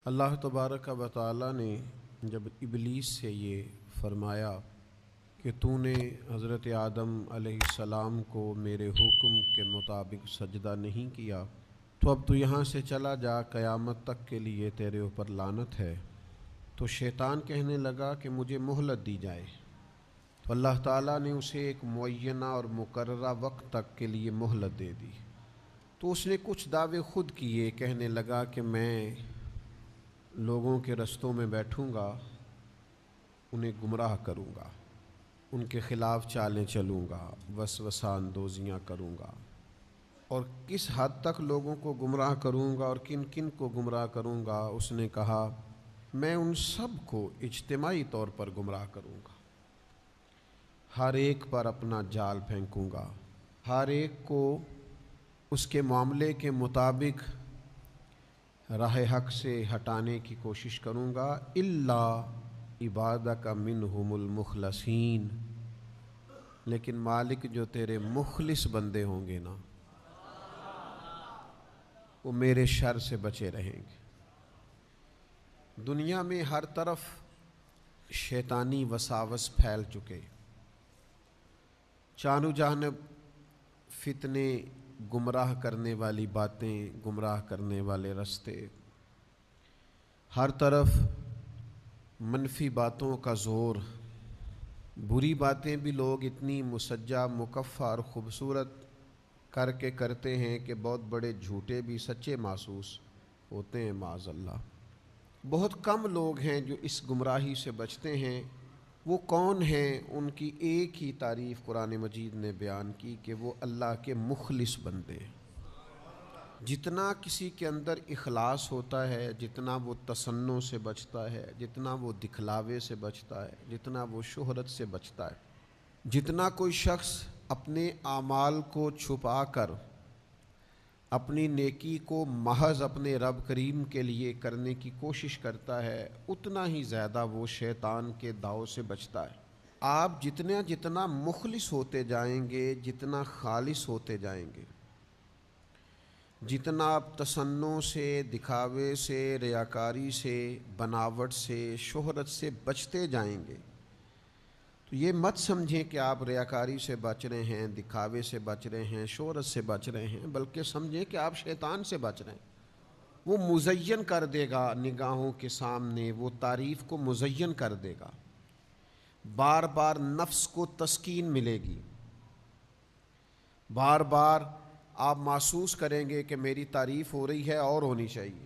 اللہ تبارک و تعالی نے جب ابلیس سے یہ فرمایا کہ تو نے حضرت آدم علیہ السلام کو میرے حکم کے مطابق سجدہ نہیں کیا تو اب تو یہاں سے چلا جا، قیامت تک کے لیے تیرے اوپر لعنت ہے۔ تو شیطان کہنے لگا کہ مجھے مہلت دی جائے، تو اللہ تعالیٰ نے اسے ایک معینہ اور مقررہ وقت تک کے لیے مہلت دے دی۔ تو اس نے کچھ دعوے خود کیے، کہنے لگا کہ میں لوگوں کے رستوں میں بیٹھوں گا، انہیں گمراہ کروں گا، ان کے خلاف چالیں چلوں گا، وسوسہ اندوزیاں کروں گا، اور کس حد تک لوگوں کو گمراہ کروں گا اور کن کن کو گمراہ کروں گا۔ اس نے کہا میں ان سب کو اجتماعی طور پر گمراہ کروں گا، ہر ایک پر اپنا جال پھینکوں گا، ہر ایک کو اس کے معاملے کے مطابق راہ حق سے ہٹانے کی کوشش کروں گا، الا عبادک منہم المخلصین، لیکن مالک جو تیرے مخلص بندے ہوں گے نا، وہ میرے شر سے بچے رہیں گے۔ دنیا میں ہر طرف شیطانی وساوس پھیل چکے، چاروں جانب فتنے، گمراہ کرنے والی باتیں، گمراہ کرنے والے رستے، ہر طرف منفی باتوں کا زور، بری باتیں بھی لوگ اتنی مسجع مکفّہ اور خوبصورت کر کے کرتے ہیں کہ بہت بڑے جھوٹے بھی سچے محسوس ہوتے ہیں معاذ اللہ۔ بہت کم لوگ ہیں جو اس گمراہی سے بچتے ہیں۔ وہ کون ہیں؟ ان کی ایک ہی تعریف قرآن مجید نے بیان کی کہ وہ اللہ کے مخلص بندے ہیں۔ جتنا کسی کے اندر اخلاص ہوتا ہے، جتنا وہ تصنع سے بچتا ہے، جتنا وہ دکھلاوے سے بچتا ہے، جتنا وہ شہرت سے بچتا ہے، جتنا کوئی شخص اپنے اعمال کو چھپا کر اپنی نیکی کو محض اپنے رب کریم کے لیے کرنے کی کوشش کرتا ہے، اتنا ہی زیادہ وہ شیطان کے داؤ سے بچتا ہے۔ آپ جتنا مخلص ہوتے جائیں گے، جتنا خالص ہوتے جائیں گے، جتنا آپ تصنع سے، دکھاوے سے، ریاکاری سے، بناوٹ سے، شہرت سے بچتے جائیں گے، تو یہ مت سمجھیں کہ آپ ریاکاری سے بچ رہے ہیں، دکھاوے سے بچ رہے ہیں، شہرت سے بچ رہے ہیں، بلکہ سمجھیں کہ آپ شیطان سے بچ رہے ہیں۔ وہ مزین کر دے گا نگاہوں کے سامنے، وہ تعریف کو مزین کر دے گا، بار بار نفس کو تسکین ملے گی، بار بار آپ محسوس کریں گے کہ میری تعریف ہو رہی ہے اور ہونی چاہیے۔